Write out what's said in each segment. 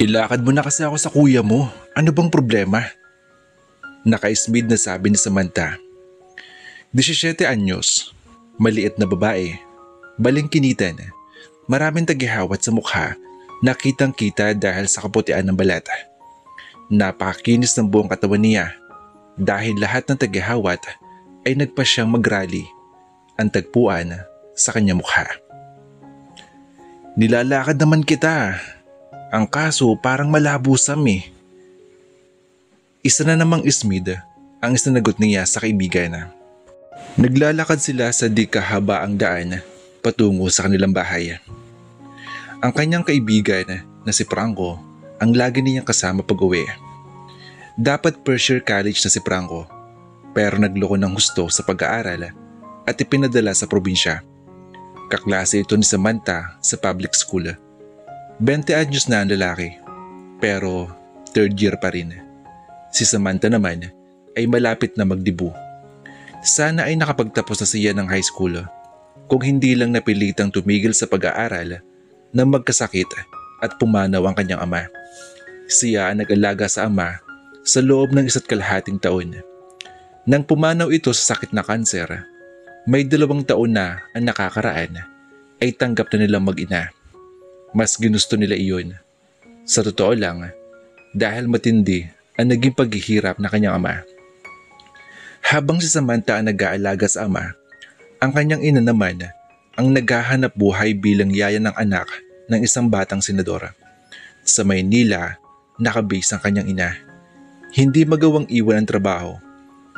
Ilakad mo na kasi ako sa kuya mo. Ano bang problema? Naka-smid na sabi ni Samantha. 17 anyos, maliit na babae, balingkinitan, maraming tagihawat sa mukha, nakitang kita dahil sa kaputian ng balat. Napakakinis ng buong katawan niya dahil lahat ng tagihawat ay nagpa siyang mag-rally ang tagpuan sa kanya mukha. Nilalakad naman kita. Ang kaso parang malabo eh. Isa na namang ismid ang isinagot niya sa kaibigan. Naglalakad sila sa di kahabaang daan patungo sa kanilang bahay. Ang kanyang kaibigan na si Franco ang lagi niyang kasama pag-uwi. Dapat first year college na si Franco pero nagloko ng gusto sa pag-aaral at ipinadala sa probinsya. Kaklase ito ni Samantha sa public school. 20 anyos na ang lalaki, pero third year pa rin. Si Samantha naman ay malapit na magdibu. Sana ay nakapagtapos na siya ng high school kung hindi lang napilitang tumigil sa pag-aaral nang magkasakit at pumanaw ang kanyang ama. Siya ang nag-alaga sa ama sa loob ng 1.5 taon. Nang pumanaw ito sa sakit na kanser, may 2 taon na ang nakakaraan ay tanggap na nilang mag-ina. Mas ginusto nila iyon. Sa totoo lang, dahil matindi ang naging paghihirap na kanyang ama. Habang si Samantha ang nag-aalaga sa ama, ang kanyang ina naman ang naghahanap buhay bilang yaya ng anak ng isang batang senador. Sa Maynila, nakabase ang kanyang ina. Hindi magawang iwan ang trabaho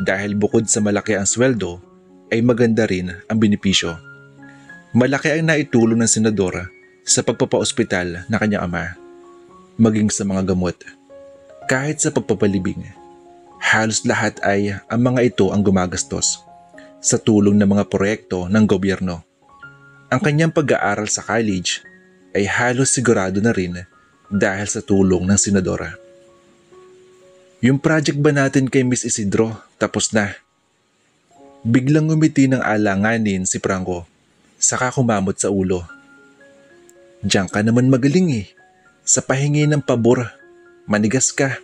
dahil bukod sa malaki ang sweldo, ay maganda rin ang benepisyo. Malaki ang naitulong ng senador sa pagpapa-ospital na kanyang ama, maging sa mga gamot, kahit sa pagpapalibing. Halos lahat ay ang mga ito ang gumagastos sa tulong ng mga proyekto ng gobyerno. Ang kanyang pag-aaral sa college ay halos sigurado na rin dahil sa tulong ng senadora. Yung project ba natin kay Miss Isidro tapos na? Biglang ngumiti ng alanganin si Franco, saka kumamot sa ulo. Diyan ka naman magaling sa pahingi ng pabor, manigas ka.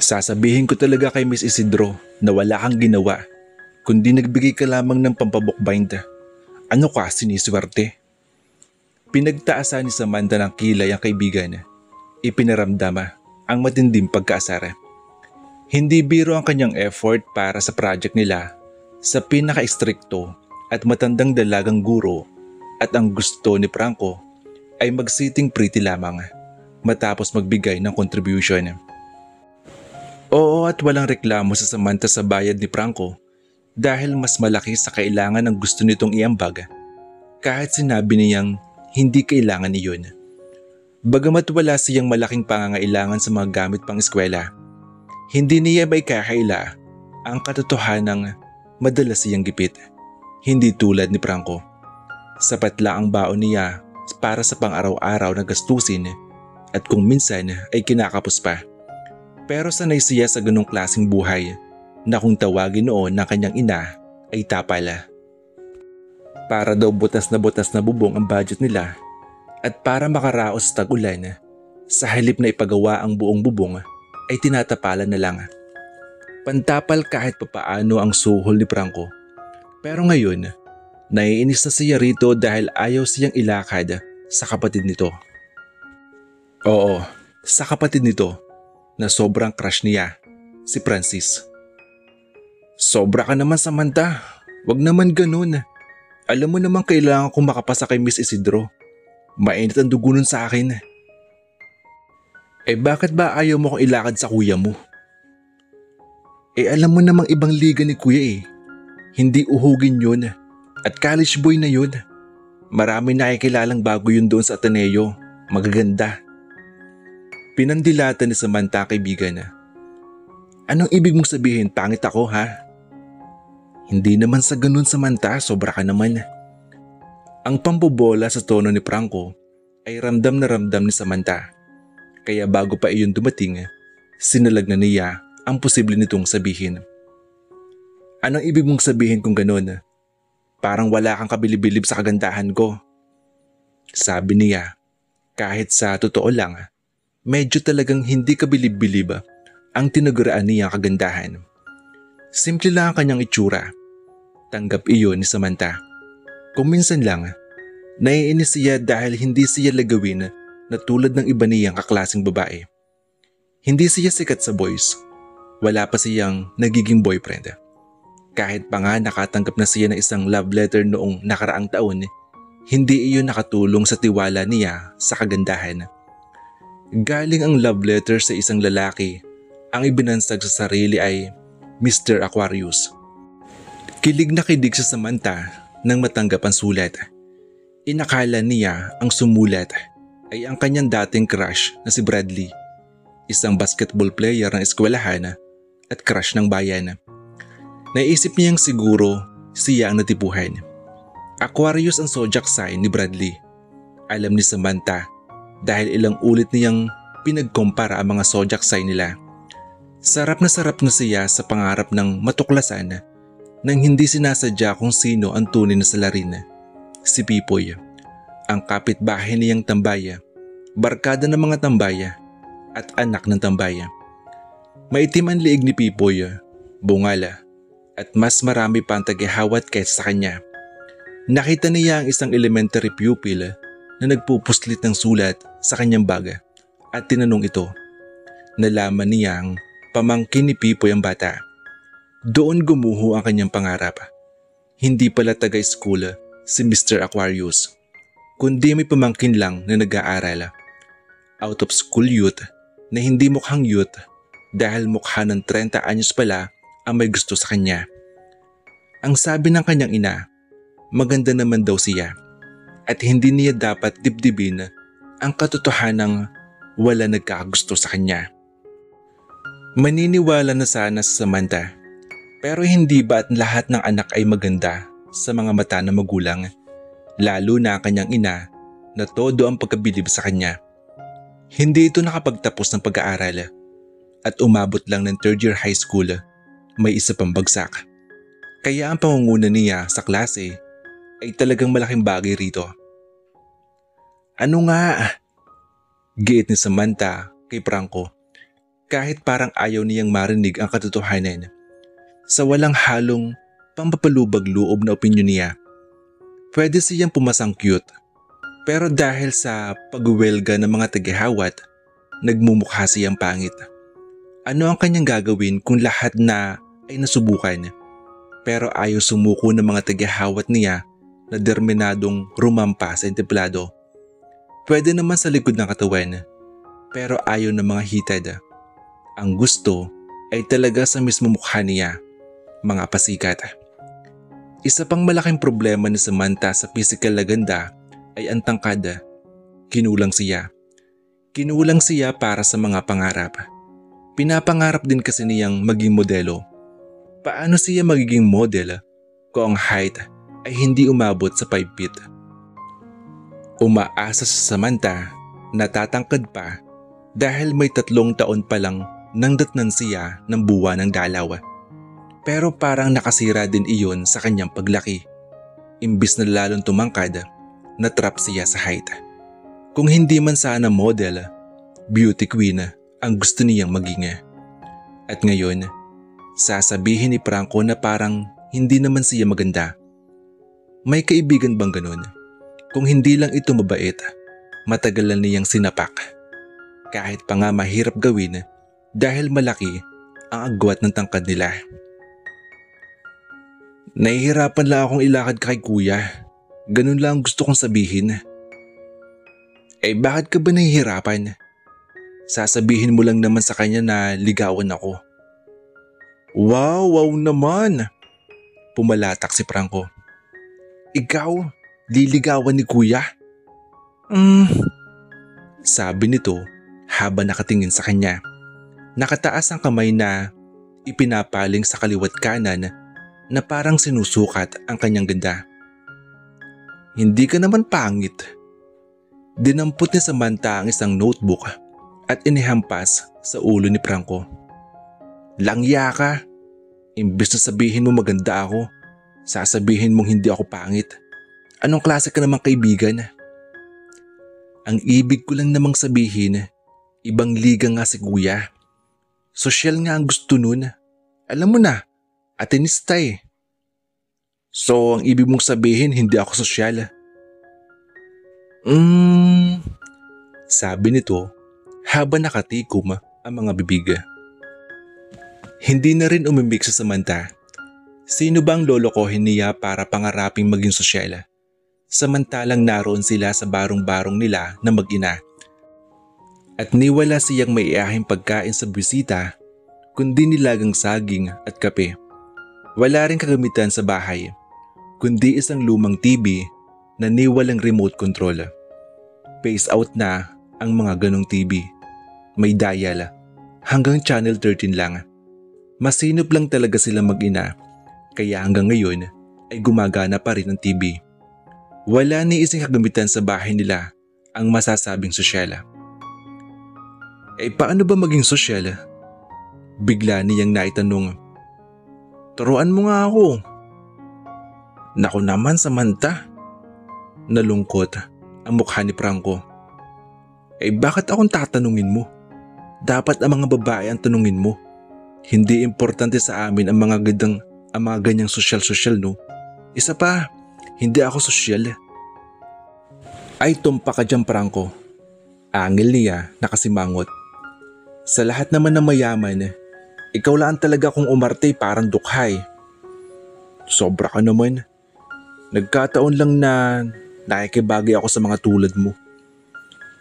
Sasabihin ko talaga kay Miss Isidro na wala kang ginawa, kundi nagbigay ka lamang ng pampabukbind. Ano ka, siniswerte? Pinagtaasan ni Samantha ng kilay ang kaibigan. Ipinaramdama ang matinding pagkaasar. Hindi biro ang kanyang effort para sa project nila sa pinaka-istrikto at matandang dalagang guro, at ang gusto ni Franco ay mag-sitting pretty lamang matapos magbigay ng contribution. Oo, at walang reklamo sa Samantha sa bayad ni Franco dahil mas malaki sa kailangan ng gusto nitong iambag kahit sinabi niyang hindi kailangan niyon. Bagamat wala siyang malaking pangangailangan sa mga gamit pang eskwela, hindi niya may kakaila ang katotohanang madalas siyang gipit. Hindi tulad ni Franco. Sapat lang ang baon niya para sa pang-araw-araw na gastusin at kung minsan ay kinakapos pa. Pero sanay siya sa ganong klaseng buhay na kung tawagin noon ng kanyang ina ay tapala. Para daw butas na bubong ang budget nila at para makaraos sa tag-ulan, sa halip na ipagawa ang buong bubong ay tinatapalan na lang. Pantapal kahit papaano ang suhol ni Franco. Pero ngayon, naiinis na siya rito dahil ayaw siyang ilakad sa kapatid nito. Oo, sa kapatid nito na sobrang crush niya, si Francis. Sobra ka naman, Samantha. Wag naman ganun. Alam mo naman kailangan kong makapasa kay Miss Isidro. Mainit ang dugo nun sa akin. Bakit ba ayaw mo kong ilakad sa kuya mo? Alam mo namang ibang liga ni kuya Hindi uhugin yun. At college boy na yun. Marami nakikilalang bago yun doon sa Ateneo. Magaganda. Pinandilatan ni Samantha kaibigan na. Anong ibig mong sabihin, pangit ako ha? Hindi naman sa ganun, Samantha, sobra ka naman. Ang pambobola sa tono ni Franco ay ramdam na ramdam ni Samantha. Kaya bago pa iyon dumating, sinalag na niya ang posible nitong sabihin. Anong ibig mong sabihin kung ganun? Parang wala kang kabilib-bilib sa kagandahan ko. Sabi niya, kahit sa totoo lang, medyo talagang hindi kabilib-bilib ang tinaguraan niyang kagandahan. Simple lang ang kanyang itsura. Tanggap iyon ni Samantha. Kung minsan lang, naiinis siya dahil hindi siya lagawin na tulad ng iba niyang kaklaseng babae. Hindi siya sikat sa boys. Wala pa siyang nagiging boyfriend. Kahit pa nga nakatanggap na siya ng isang love letter noong nakaraang taon, hindi iyon nakatulong sa tiwala niya sa kagandahan. Galing ang love letter sa isang lalaki, ang ibinansag sa sarili ay Mr. Aquarius. Kilig na kilig sa Samantha nang matanggap ang sulat. Inakala niya ang sumulat ay ang kanyang dating crush na si Bradley, isang basketball player ng eskwelahan at crush ng bayan. Naisip niyang siguro siya ang natipuhan. Aquarius ang zodiac sign ni Bradley. Alam ni Samantha dahil ilang ulit niyang pinagkumpara ang mga zodiac sign nila. Sarap na siya sa pangarap ng matuklasan nang hindi sinasadya kung sino ang tunay na salarin. Si Pipoy, ang kapitbahay niyang tambaya, barkada ng mga tambaya at anak ng tambaya. Maitim ang liig ni Pipoy, bungala, at mas marami pa ang tagahawat kaysa sa kanya. Nakita niya ang isang elementary pupil na nagpupuslit ng sulat sa kanyang bag at tinanong ito. Nalaman niyang pamangkin ni Pipoy ang bata. Doon gumuho ang kanyang pangarap. Hindi pala taga-school si Mr. Aquarius, kundi may pamangkin lang na nag-aaral. Out of school youth na hindi mukhang youth dahil mukha ng 30 anyos pala ang may gusto sa kanya. Ang sabi ng kanyang ina, maganda naman daw siya at hindi niya dapat dibdibin ang katotohanang wala nagkakagusto sa kanya. Maniniwala na sana sa Samantha, pero hindi ba at lahat ng anak ay maganda sa mga mata ng magulang, lalo na ang kanyang ina na todo ang pagkabilib sa kanya. Hindi ito nakapagtapos ng pag-aaral at umabot lang ng 3rd year high school. May isa pang bagsak. Kaya ang pangunguna niya sa klase ay talagang malaking bagay rito. Ano nga? Giit ni Samantha kay Franco kahit parang ayaw niyang marinig ang katotohanan. Sa walang halong pampapalubag loob na opinyon niya, pwede siyang pumasang cute. Pero dahil sa pagwelga ng mga tagahawat, nagmumukha siyang pangit. Ano ang kanyang gagawin kung lahat na ay nasubukan? Pero ayaw sumuko ng mga tagahawat niya na determinadong rumampa sa entablado. Pwede naman sa likod ng katawan, pero ayaw ng mga hitad. Ang gusto ay talaga sa mismo mukha niya, mga pasikat. Isa pang malaking problema ni Samantha sa physical na ganda ay ang tangkad. Kinulang siya. Kinulang siya para sa mga pangarap. Pinapangarap din kasi niyang maging modelo. Paano siya magiging model kung ang height ay hindi umabot sa 5 feet? Umaasa sa Samantha na tatangkad pa dahil may 3 taon pa lang nang datnan siya ng buwan ng dalaw. Pero parang nakasira din iyon sa kanyang paglaki. Imbis na lalong tumangkad, natrap siya sa height. Kung hindi man sana model, beauty queen ang gusto niyang maging. At ngayon, sasabihin ni Franco na parang hindi naman siya maganda. May kaibigan bang ganun? Kung hindi lang ito mabait, matagal na niyang sinapak. Kahit pa nga mahirap gawin dahil malaki ang agwat ng tangkad nila. Nahihirapan lang akong ilakad kay kuya. Ganun lang gusto kong sabihin. Eh bakit ka ba nahihirapan? Sasabihin mo lang naman sa kanya na ligawan ako. Wow naman! Pumalatak si Franco. Ikaw, liligawan ni kuya? Sabi nito habang nakatingin sa kanya. Nakataas ang kamay na ipinapaling sa kaliwat kanan na parang sinusukat ang kanyang ganda. Hindi ka naman pangit. Dinampot ni Samantha ang isang notebook at inihampas sa ulo ni Franco. Langya ka! Imbes na sabihin mo maganda ako, sasabihin mong hindi ako pangit. Anong klase ka namang kaibigan? Ang ibig ko lang namang sabihin, ibang liga nga si kuya. Sosyal nga ang gusto nun. Alam mo na, atenista eh. So ang ibig mong sabihin hindi ako sosyal? Sabi nito habang nakatikom ang mga bibig. Hindi na rin umimik sa Samantha. Sino bang lolokohin niya para pangaraping maging sosyal? Samantalang naroon sila sa barong-barong nila na mag-ina. At niwala siyang maiahing pagkain sa bisita, kundi nilagang saging at kape. Wala rin kagamitan sa bahay, kundi isang lumang TV na niwalang remote control. Phase out na ang mga ganong TV. May dial, hanggang channel 13 lang. Masinop lang talaga sila mag-ina, kaya hanggang ngayon ay gumagana pa rin ang TV. Wala ni isang kagamitan sa bahay nila ang masasabing sosyal. Paano ba maging sosyal? Bigla niyang naitanong. Turuan mo nga ako. Naku naman Samantha. Nalungkot ang mukha ni Franco. Bakit akong tatanungin mo? Dapat ang mga babae ang tanungin mo. Hindi importante sa amin ang mga ganyang sosyal-sosyal, no? Isa pa, hindi ako sosyal. Ay tumpa ka dyan Franco. Angil niya nakasimangot. Sa lahat naman ng mayaman, ikaw lang talaga kung umarte parang dukhay. Sobra ka naman. Nagkataon lang na nakikibagay ako sa mga tulad mo.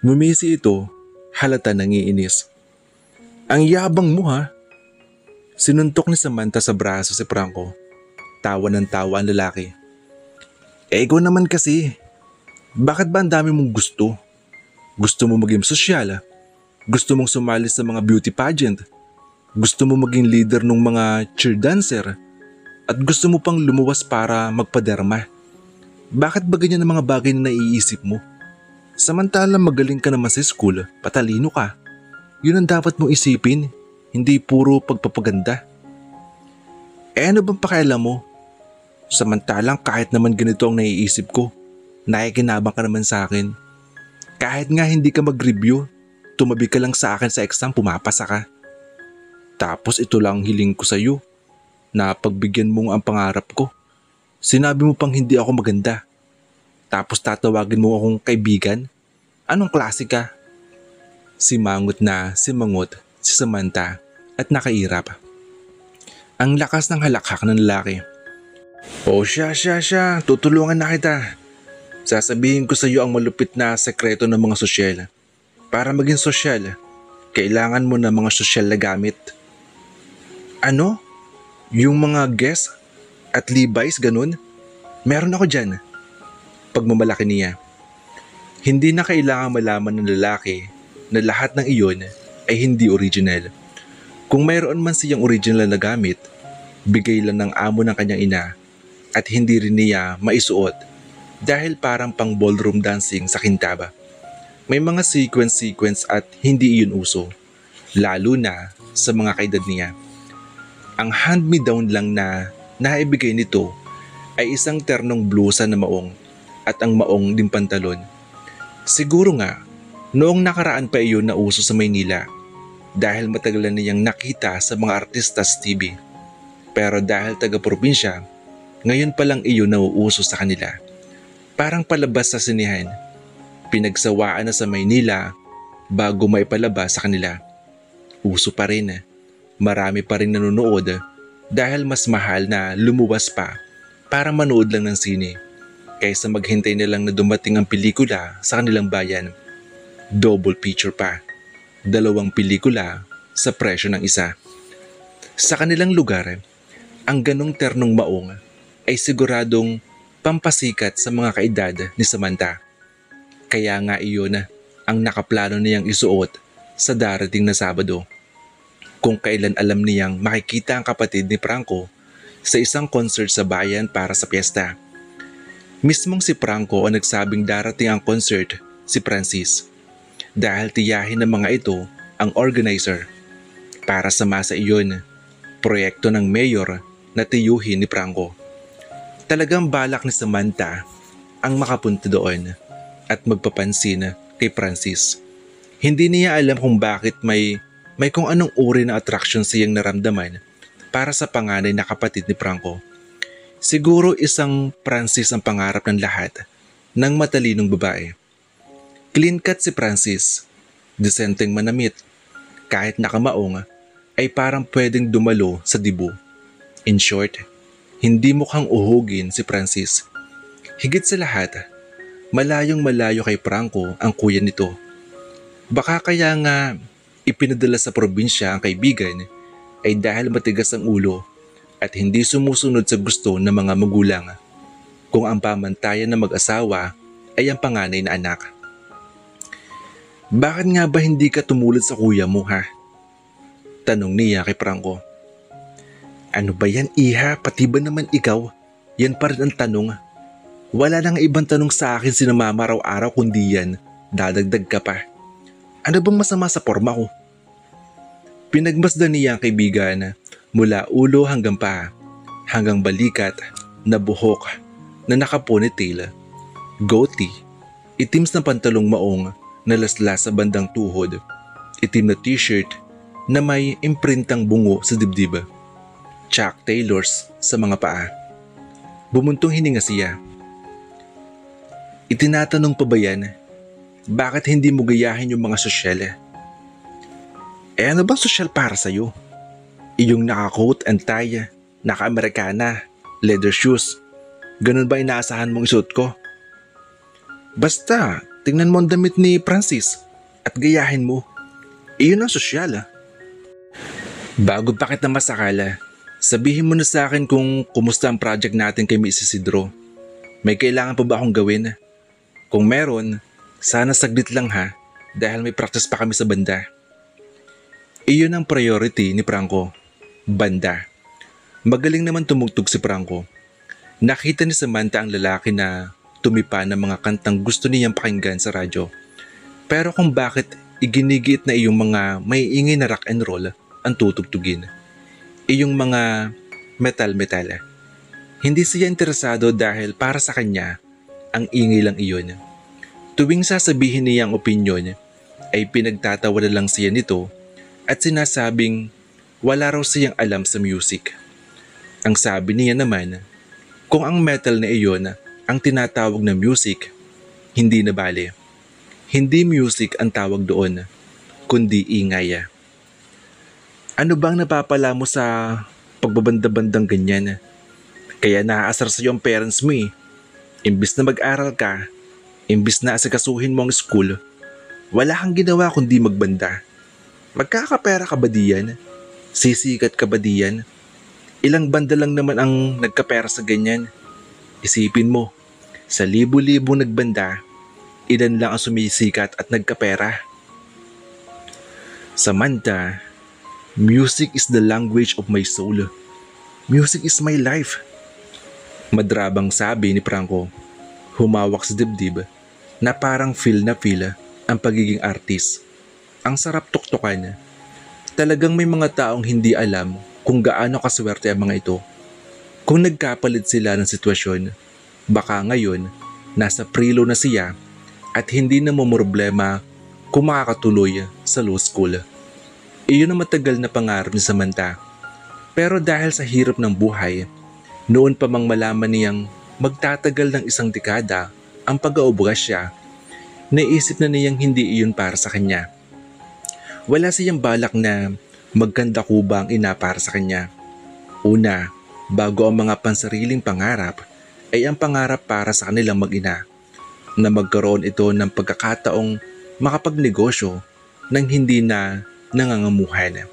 Ngumisi ito, halata nangiinis. Ang yabang mo ha? Sinuntok ni Samantha sa braso si Franco. Tawa ng tawa ang lalaki. Ikaw naman kasi. Bakit ba ang dami mong gusto? Gusto mo maging sosyal? Gusto mong sumali sa mga beauty pageant? Gusto mo maging leader ng mga cheer dancer? At gusto mo pang lumuwas para magpaderma? Bakit ba ganyan ang mga bagay na naiisip mo? Samantalang magaling ka naman sa school, patalino ka. Yun ang dapat mong isipin, hindi puro pagpapaganda. Ano bang pakialam mo? Samantalang kahit naman ganito ang naiisip ko, nakikinabang ka naman sa akin. Kahit nga hindi ka mag-review, tumabi ka lang sa akin sa exam, pumapasa ka. Tapos ito lang ang hiling ko sa iyo, na pagbigyan mo ang pangarap ko. Sinabi mo pang hindi ako maganda. Tapos tatawagin mo akong kaibigan? Anong klase ka? Simangot si Samantha at nakairap. Ang lakas ng halakhak ng lalaki. Siya, tutulungan na kita. Sasabihin ko sa iyo ang malupit na sekreto ng mga sosyal. Para maging sosyal, kailangan mo ng mga sosyal na gamit. Ano? Yung mga Guess at Levi's ganun? Meron ako dyan. Pagmamalaki niya. Hindi na kailangan malaman ng lalaki na lahat ng iyon ay hindi original. Kung mayroon man siyang original na gamit, bigay lang ng amo ng kanyang ina at hindi rin niya maisuot dahil parang pang ballroom dancing sa kintaba. May mga sequence at hindi iyon uso, lalo na sa mga kaedad niya. Ang hand-me-down lang na naibigay nito ay isang ternong blusa na maong at ang maong din pantalon. Siguro nga, noong nakaraan pa iyon na uso sa Maynila dahil matagal na niyang nakita sa mga artista sa TV. Pero dahil taga-probinsya, ngayon pa lang iyon nauuso sa kanila. Parang palabas sa sinihan. Pinagsawaan na sa Maynila bago maipalabas sa kanila. Uso pa rin. Marami pa rin nanonood dahil mas mahal na lumuwas pa para manood lang ng sine kaysa maghintay na lang na dumating ang pelikula sa kanilang bayan. Double feature pa. 2 pelikula sa presyo ng isa. Sa kanilang lugar, ang ganong ternong maong ay siguradong pampasikat sa mga kaedad ni Samantha. Kaya nga iyon ang nakaplano niyang isuot sa darating na Sabado. Kung kailan alam niyang makikita ang kapatid ni Franco sa isang concert sa bayan para sa piyesta. Mismong si Franco ang nagsabing darating ang concert si Francis dahil tiyahin ng mga ito ang organizer. Para sa masa iyon, proyekto ng mayor na tiyuhin ni Franco. Talagang balak ni Samantha ang makapunta doon at magpapansin kay Francis. Hindi niya alam kung bakit may kung anong uri ng attraction siyang naramdaman para sa panganay na kapatid ni Franco. Siguro isang Francis ang pangarap ng lahat ng matalinong babae. Clean cut si Francis, disenteng manamit, kahit nakamaong ay parang pwedeng dumalo sa dibu. In short, hindi mukhang uhugin si Francis. Higit sa lahat, malayong malayo kay Franco ang kuya nito. Baka kaya nga ipinadala sa probinsya ang kaibigan ay dahil matigas ang ulo at hindi sumusunod sa gusto ng mga magulang kung ang pamantayan ng mag-asawa ay ang panganay na anak. Bakit nga ba hindi ka tumulad sa kuya mo ha? Tanong niya kay Franco. Ano ba yan iha? Pati ba naman ikaw? Yan pa rin ang tanong. Wala nang ibang tanong sa akin si mama araw-araw kundi yan. Dadagdag ka pa. Ano bang masama sa forma ko? Pinagmasdan niya ang kaibigan mula ulo hanggang paa, hanggang balikat na buhok na naka-ponytail, goatee, itims na pantalong maong na laslas sa bandang tuhod, itim na t-shirt na may imprintang bungo sa dibdib, Chuck Taylors sa mga paa. Bumuntong hininga siya. Itinatanong pa ba yan? Bakit hindi mo gayahin yung mga sosyal? Ano bang sosyal para sa'yo? Iyong naka-coat and tie, naka-Amerikana, leather shoes. Ganun ba inaasahan mong isuot ko? Basta, tingnan mo ang damit ni Francis at gayahin mo. Iyon ang sosyal. Bago pa kita masakala, sabihin mo na sa akin kung kumusta ang project natin kay Miss Isidro. May kailangan pa ba akong gawin? Kung meron, sana saglit lang ha, dahil may practice pa kami sa banda. Iyon ang priority ni Franco, banda. Magaling naman tumugtog si Franco. Nakita ni Samantha ang lalaki na tumipa ng mga kantang gusto niyang pakinggan sa radyo. Pero kung bakit iginigiit na iyong mga may ingay na rock and roll ang tutugtugin. Iyong mga metal-metal. Hindi siya interesado dahil para sa kanya, ang ingay lang iyon. Tuwing sasabihin niya ang opinyon, ay pinagtatawa na lang siya nito at sinasabing wala raw siyang alam sa music. Ang sabi niya naman, kung ang metal na iyon ang tinatawag na music, hindi na bale. Hindi music ang tawag doon, kundi ingay. Ano bang napapala mo sa pagbabanda-bandang ganyan? Kaya naaasar sa iyo ang parents mo eh. Imbis na mag-aral ka, imbis na asikasuhin mo ang school, wala kang ginawa kundi magbanda. Magkakapera ka ba diyan? Sisikat ka ba diyan? Ilang banda lang naman ang nagkapera sa ganyan. Isipin mo, sa libo-libo nagbanda, ilan lang ang sumisikat at nagkapera. Samantha, music is the language of my soul. Music is my life. Madrabang sabi ni Franco, humawak sa dibdib na parang feel ang pagiging artist. Ang sarap tuktukan. Talagang may mga taong hindi alam kung gaano kaswerte ang mga ito. Kung nagkapalit sila ng sitwasyon, baka ngayon nasa prelo na siya at hindi na problema kung makakatuloy sa law school. Iyon ang matagal na pangarap ni Samantha. Pero dahil sa hirap ng buhay, noon pa mang malaman niyang magtatagal ng isang dekada ang pag-aabugas siya, naisip na niyang hindi iyon para sa kanya. Wala siyang balak na magkanda kuba ang ina para sa kanya. Una, bago ang mga pansariling pangarap, ay ang pangarap para sa kanilang mag-ina na magkaroon ito ng pagkakataong makapagnegosyo nang hindi na nangangamuhan.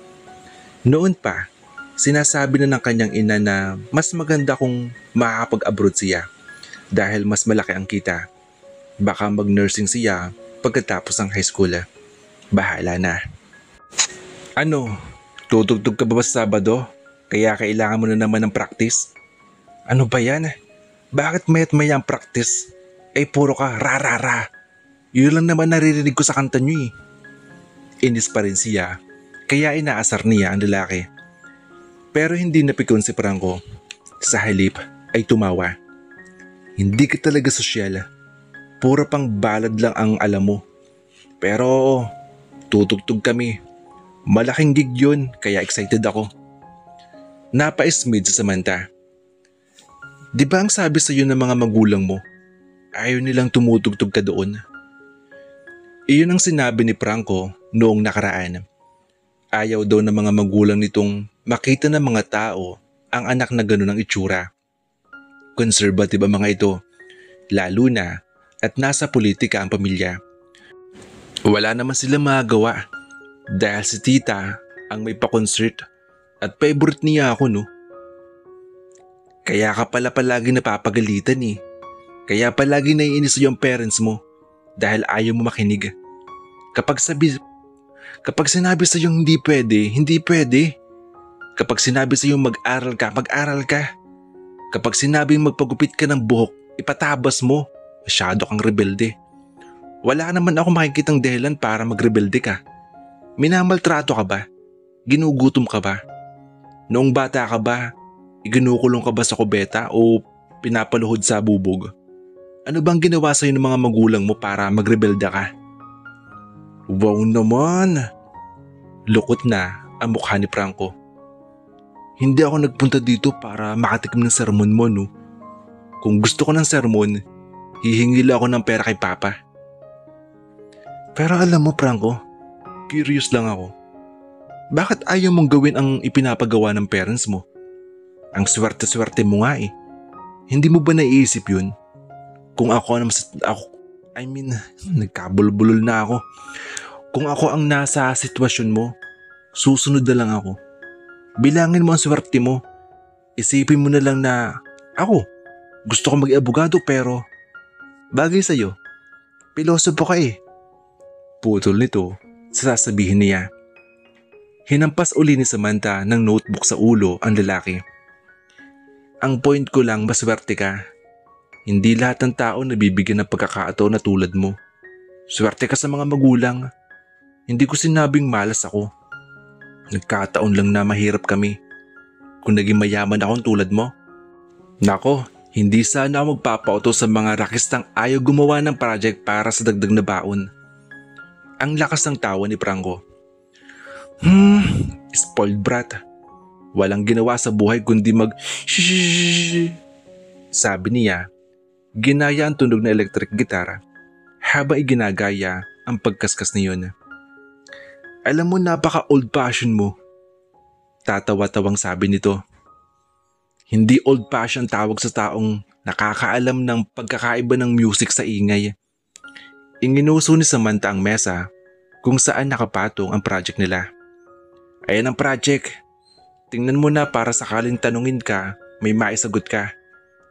Noon pa, sinasabi na ng kanyang ina na mas maganda kung makakapag-abroad siya dahil mas malaki ang kita. Baka mag-nursing siya pagkatapos ng high school. Bahala na. Ano, tutugtog ka ba sa Sabado? Kaya kailangan mo na naman ng practice? Ano ba yan? Bakit mayat maya ang practice? Ay puro ka ra-ra-ra. Yun lang naman naririnig ko sa kanta nyo eh. Inis pa rin siya, kaya inaasar niya ang lalaki. Pero hindi napikon si Franco. Sa halip ay tumawa. Hindi ka talaga sosyal. Pura pang balad lang ang alam mo. Pero tutugtog kami. Malaking gig yun kaya excited ako. Napa-smid sa Samantha. Di ba ang sabi sa iyo ng mga magulang mo, ayaw nilang tumutugtog ka doon? Iyon ang sinabi ni Franco noong nakaraan. Ayaw daw ng mga magulang nitong makita ng mga tao ang anak na gano'n ang itsura. Conservative ang mga ito, lalo na at nasa politika ang pamilya. Wala naman sila magagawa dahil si tita ang may pa-concert at favorite niya ako no. Kaya ka pala palagi napapagalitan eh. Kaya palagi naiinis yung parents mo dahil ayaw mo makinig. Kapag sinabi sa yung hindi pwede, hindi pwede. Kapag sinabi sa yung mag-aral ka, mag-aral ka. Kapag sinabing magpagupit ka ng buhok, ipatabas mo. Masyado kang rebelde. Wala naman ako makikitang dahilan para magrebelde ka. Minamaltrato ka ba? Ginugutom ka ba? Noong bata ka ba, iginukulong ka ba sa kubeta o pinapaluhod sa bubog? Ano bang ginawa sa'yo ng mga magulang mo para magrebelde ka? Wow naman! Lukot na ang mukha ni Franco. Hindi ako nagpunta dito para makatikim ng sermon mo no. Kung gusto ko ng sermon, hihingi lang ako ng pera kay Papa. Pero alam mo Franco, curious lang ako. Bakit ayaw mong gawin ang ipinapagawa ng parents mo? Ang swerte-swerte mo nga eh. Hindi mo ba naiisip yun? Kung nagkabulbulol na ako. Kung ako ang nasa sitwasyon mo, susunod na lang ako. Bilangin mo ang swerte mo. Isipin mo na lang na ako, gusto ko maging abogado pero bagay sa'yo. Pilosopo ka eh. Putol nito, sasabihin niya. Hinampas uli ni Samantha ng notebook sa ulo ang lalaki. Ang point ko lang, maswerte ka. Hindi lahat ng tao nabibigyan ng pagkakataon na tulad mo. Swerte ka sa mga magulang. Hindi ko sinabing malas ako. Nagkataon lang na mahirap kami. Kung naging mayaman akong tulad mo. Nako, hindi sana ako magpapauto sa mga rakistang ayaw gumawa ng project para sa dagdag na baon. Ang lakas ng tawa ni Franco. Spoiled brat. Walang ginawa sa buhay kundi shhh. Sabi niya, ginaya ang tunog na electric guitar habang iginagaya ang pagkaskas niyon. Alam mo napaka old fashioned mo. Tatawa-tawang sabi nito. Hindi old fashioned tawag sa taong nakakaalam ng pagkakaiba ng music sa ingay. Inginuso ni Samantha ang mesa kung saan nakapatong ang project nila. Ayan ang project. Tingnan mo na para sakaling tanungin ka, may maisagot ka.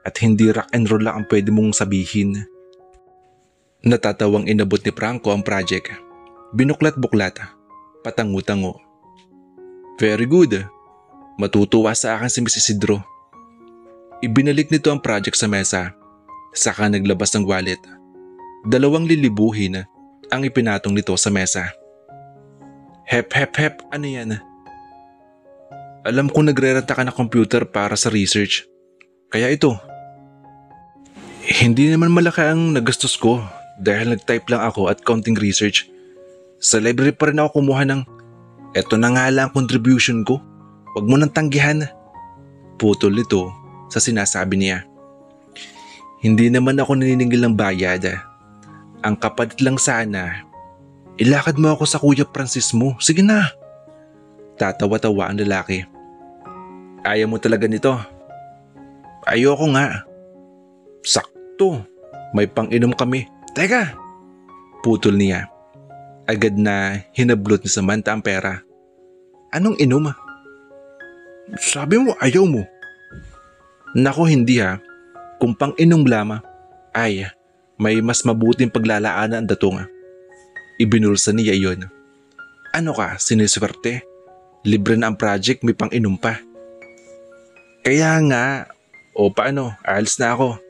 At hindi rock and roll lang ang pwede mong sabihin. Natatawang inabot ni Franco ang project. Binuklat-buklat. Patangu-tango. Very good. Matutuwa sa akin si Miss Isidro. Ibinalik nito ang project sa mesa. Saka naglabas ng wallet. 2 lilibuhin ang ipinatong nito sa mesa. Hep, ano yan? Alam ko nagre-renta ka na computer para sa research. Kaya ito. Hindi naman malaki ang nagastos ko dahil nag-type lang ako at counting research. Sa library pa rin ako kumuha ng eto na nga lang contribution ko. Huwag mo nang tanggihan. Putol nito sa sinasabi niya. Hindi naman ako naniningil ng bayad. Ang kapalit lang sana, ilakad mo ako sa Kuya Francis mo. Sige na. Tatawa-tawa ang lalaki. Ayaw mo talaga nito? Ayoko nga. Sakto. May pang-inom kami. Teka! Putol niya. Agad na hinablot ni Samantha ang pera. Anong inom? Sabi mo ayaw mo. Nako hindi ha. Kung pang-inom lama, ay may mas mabuting paglalaanan ang datong. Ibinulsa niya iyon. Ano ka, siniswerte? Libre na ang project, may pang-inom pa. Kaya nga, o paano, alis na ako.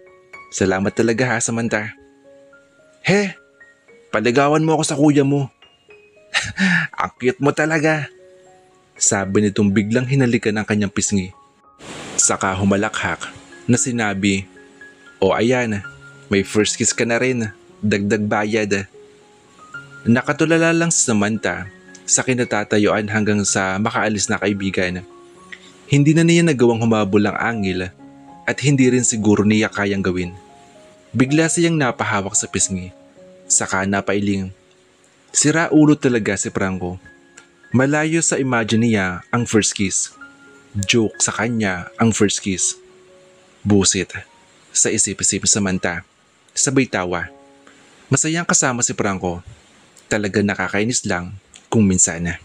Salamat talaga ha, Samantha. He, Paligawan mo ako sa kuya mo. Ang cute mo talaga. Sabi nitong biglang hinalikan ang kanyang pisngi. Saka humalakhak na sinabi, o ayan, may first kiss ka na rin, dagdag bayad. Nakatulala lang si Samantha sa kinatatayuan hanggang sa makaalis na kaibigan. Hindi na niya nagawang humabol ang angil at hindi rin siguro niya kayang gawin. Bigla siyang napahawak sa pisngi, saka napailing. Sira ulo talaga si Franco. Malayo sa imagine niya ang first kiss. Joke sa kanya ang first kiss. Busit sa isip-isip ni Samantha. Sabay tawa. Masayang kasama si Franco. Talaga nakakainis lang kung minsan.